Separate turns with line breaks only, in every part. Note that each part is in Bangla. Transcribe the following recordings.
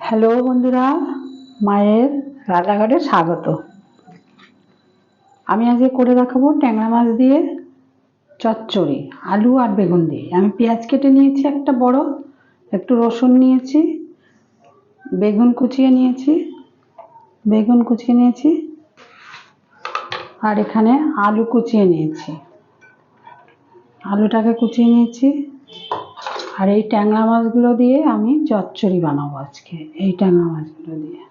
হ্যালো বন্ধুরা, মায়ের রান্নাঘরে স্বাগত। আমি আজকে করে দেখাবো ট্যাংরা মাছ দিয়ে চচ্চড়ি, আলু আর বেগুন দিয়ে। আমি পেঁয়াজ কেটে নিয়েছি একটা বড়, একটু রসুন নিয়েছি, বেগুন কুচিয়ে নিয়েছি আর এখানে আলু কুচিয়ে নিয়েছি, আলুটাকে কুচিয়ে নিয়েছি। আর এই ট্যাংরা মাছগুলো দিয়ে আমি চচ্চড়ি বানাবো আজকে। এই ট্যাংরা মাছগুলো দিয়ে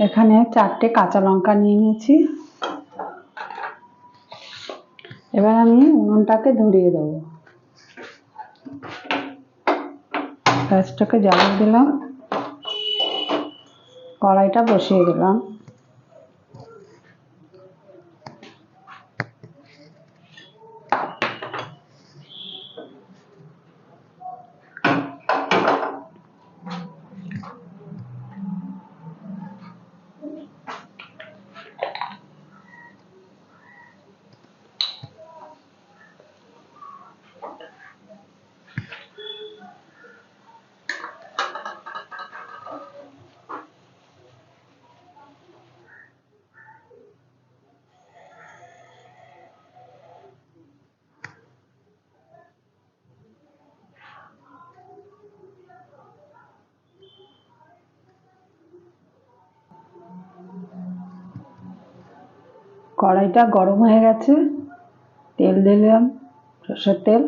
এখানে 4টে কাঁচা লঙ্কা নিয়ে নিয়েছি। এবার আমি উনুনটাকে ধরিয়ে দেবো, গ্যাসটাকে জ্বালিয়ে দিলাম, কড়াইটা বসিয়ে দিলাম। কড়াইটা গরম হয়ে গেছে, তেল দিলাম, সরষের তেল।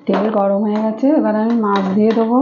তেল গরম হয়ে গেছে, এবার আমি মাছ দিয়ে দেবো।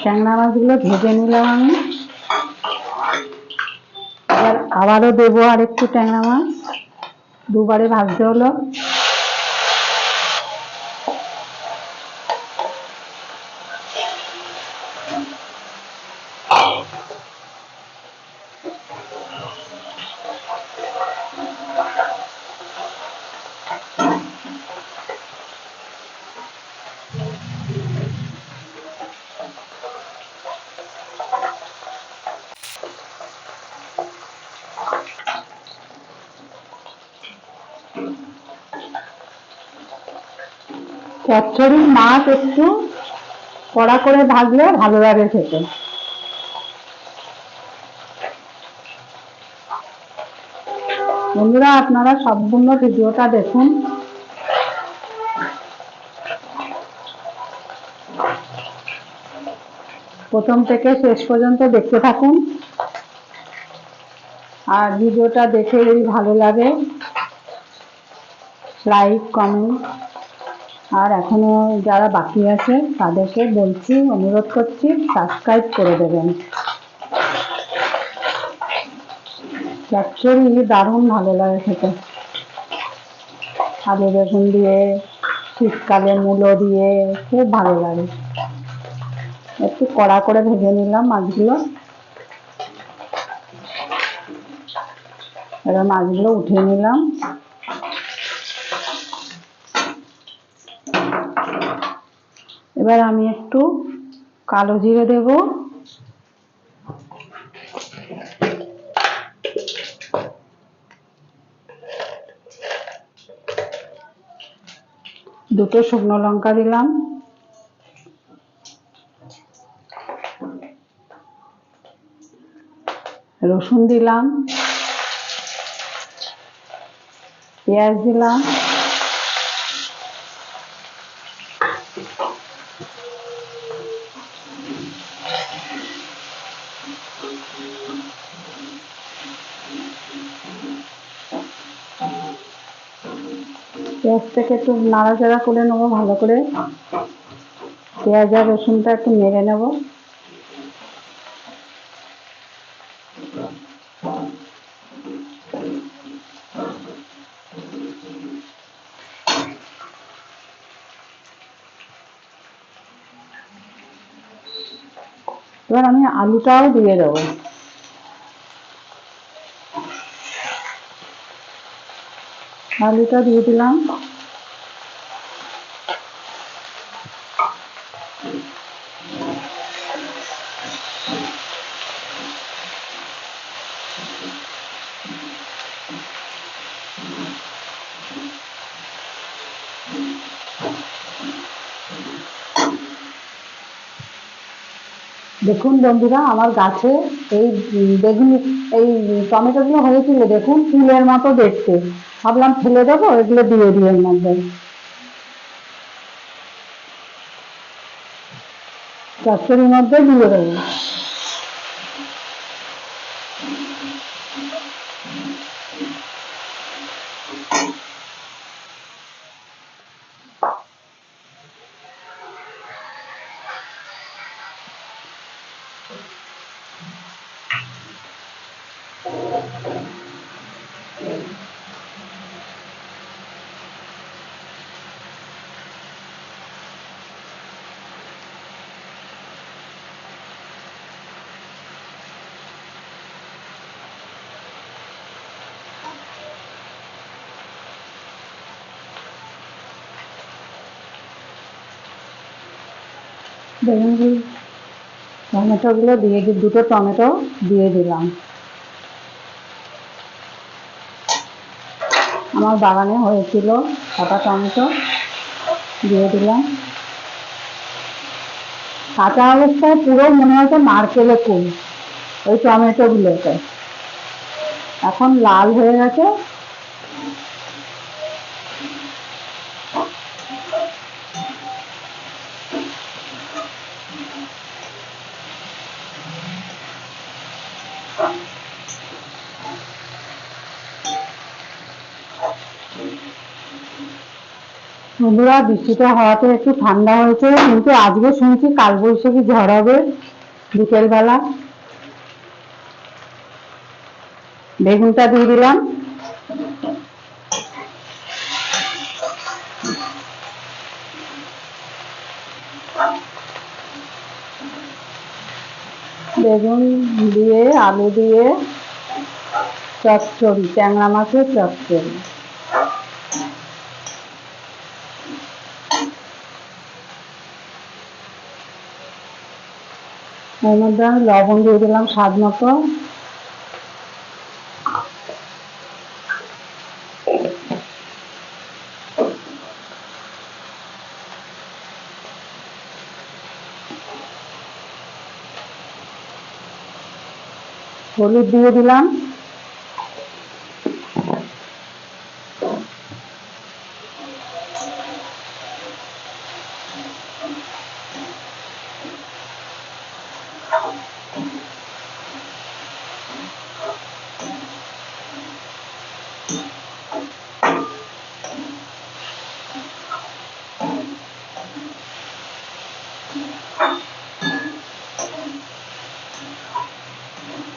ট্যাংরা মাছগুলো ভেজে নিলাম আমি। এবার আবারও দেবো আর একটু ট্যাংরা মাছ, দুবারে ভাজতে হলো। চচ্চড়ির মাছ একটু কড়া করে ভাজলে ভালো লাগে খেতে। বন্ধুরা, আপনারা সম্পূর্ণ ভিডিওটা দেখুন। প্রথম থেকে শেষ পর্যন্ত দেখতে থাকুন। আর ভিডিওটা দেখে যদি ভালো লাগে লাইক, কমেন্ট, আর এখনো যারা বাকি আছে তাদেরকে বলছি, অনুরোধ করছি, সাবস্ক্রাইব করে দেবেন। চচ্চড়ি দারুণ ভালো লাগে খেতে, আলু বেগুন দিয়ে, শীতকালে মূলো দিয়ে, খুব ভালো লাগে। একটু কড়া করে ভেজে নিলাম মাছগুলো। এবার মাছগুলো উঠিয়ে নিলাম। এবার আমি একটু কালো জিরে দেব, দুটো শুকনো লঙ্কা দিলাম, রসুন দিলাম, পেঁয়াজ দিলাম, পেঁয়াজটাকে একটু নাড়াচাড়া করে নেবো ভালো করে, পেঁয়াজ আর রসুনটা একটু নেড়ে নেব। এবার আমি আলুটাও দিয়ে দেবো। আলুটা দিয়ে দিলাম, দেখুন বন্ধুরা, আমার গাছে এই বেগুন এই টমেটো গুলো হয়েছিল, দেখুন ফুলের মতো দেখতে। ভাবলাম ফেলে দেবো, এগুলো দিয়ে দিই এর মধ্যে, চচ্চড়ির মধ্যে দিয়ে দেবো। বেগুন টমেটো গুলো দিয়ে দুটো টমেটো দিয়ে দিলাম, আমার বাগানে হয়েছিল কাটা টমেটো দিয়ে দিলাম। কাঁচা অবস্থায় পুরো মনে হতো নারকেলে কুল ওই টমেটো গুলোতে, এখন লাল হয়ে গেছে। বন্ধুরা, বৃষ্টিটা হওয়াতে একটু ঠান্ডা হয়েছে, কিন্তু আজকে শুনছি কালবৈশাখী ঝড় হবে বিকেল বেলা। বেগুনটা দিয়ে দিলাম, বেগুন দিয়ে আলু দিয়ে চচ্চড়ি, ট্যাংরা মাছের চচ্চড়ি। এর মধ্যে আমি লবণ দিয়ে দিলাম স্বাদ মতো, হলুদ দিয়ে দিলাম,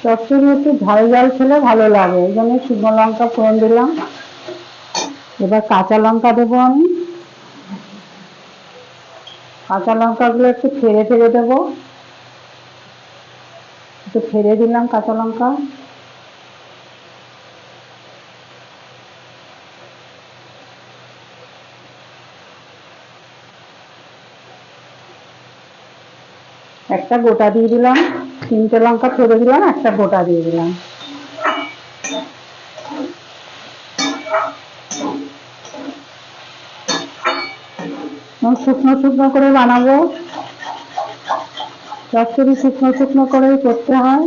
চচ্চড়ি একটু ঝাল ঝাল খেলে ভালো লাগে, এই জন্য শুকনো লঙ্কা ফোড়ন দিলাম। এবার কাঁচা লঙ্কা দেবো আমি, কাঁচা লঙ্কাগুলো একটু ফেড়ে ফেড়ে দেবো, একটু ফেড়ে দিলাম কাঁচা লঙ্কা। একটা গোটা দিয়ে দিলাম, 3টে লঙ্কা ফেলে দিলাম, একটা গোটা দিয়ে দিলাম। শুকনো শুকনো করে বানাবো, চচ্চড়ি শুকনো শুকনো করেই করতে হয়।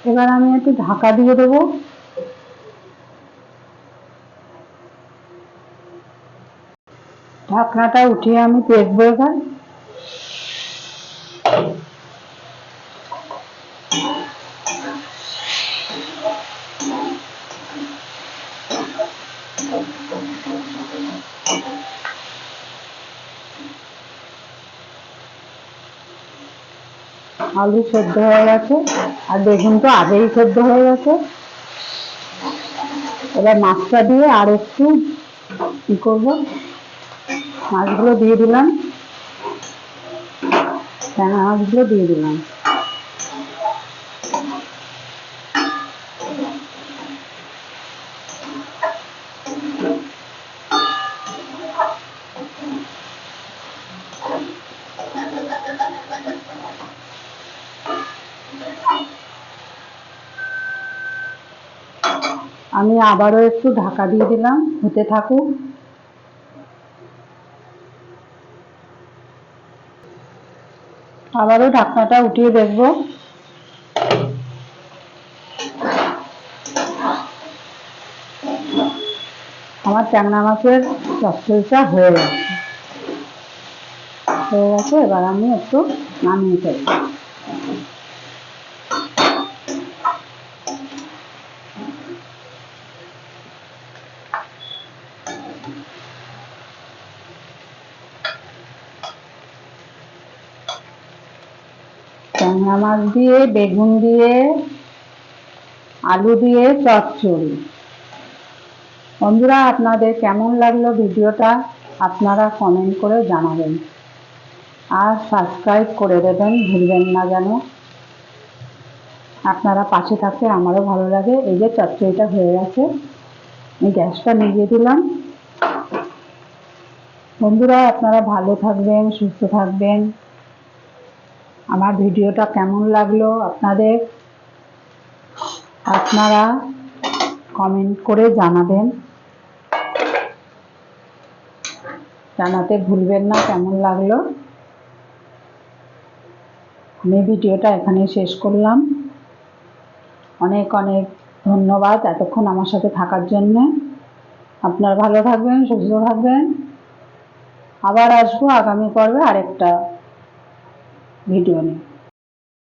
এবার আমি একটু ঢাকা দিয়ে দেবো। ঢাকনাটা উঠিয়ে আমি দেখবো এবার। আলু সেদ্ধ হয়ে গেছে আর বেগুন তো আগেই সেদ্ধ হয়ে গেছে। এবার মাছটা দিয়ে আর একটু কি করবো, মাছগুলো দিয়ে দিলাম, ট্যাংরা মাছগুলো দিয়ে দিলাম। আমি আবারও একটু ঢাকা দিয়ে দিলাম, হতে থাকুক। আবারও ঢাকনাটা উঠিয়ে দেখবো। আমার ট্যাংরা মাছের চচ্চড়িটা হয়ে গেছে। এবার আমি একটু নামিয়ে ফেলবো। ট্যাংরা মাছ দিয়ে, বেগুন দিয়ে, আলু দিয়ে চচ্চড়ি। বন্ধুরা, আপনাদের কেমন লাগলো ভিডিওটা আপনারা কমেন্ট করে জানাবেন, আর সাবস্ক্রাইব করে দেবেন, ভুলবেন না যেন। আপনারা পাশে থাকলে আমারও ভালো লাগে। এই যে চচ্চড়িটা হয়ে গেছে, আমি গ্যাসটা নিভিয়ে দিলাম। বন্ধুরা, আপনারা ভালো থাকবেন, সুস্থ থাকবেন। আমার ভিডিওটা কেমন লাগলো আপনাদের আপনারা কমেন্ট করে জানাবেন, জানাতে ভুলবেন না কেমন লাগলো। আমি ভিডিওটা এখানে শেষ করলাম। অনেক অনেক ধন্যবাদ এতক্ষণ আমার সাথে থাকার জন্য। আপনারা ভালো থাকবেন, সুস্থ থাকবেন। আবার আসবো আগামী পর্বে আরেকটা ভিডিও নিয়ে।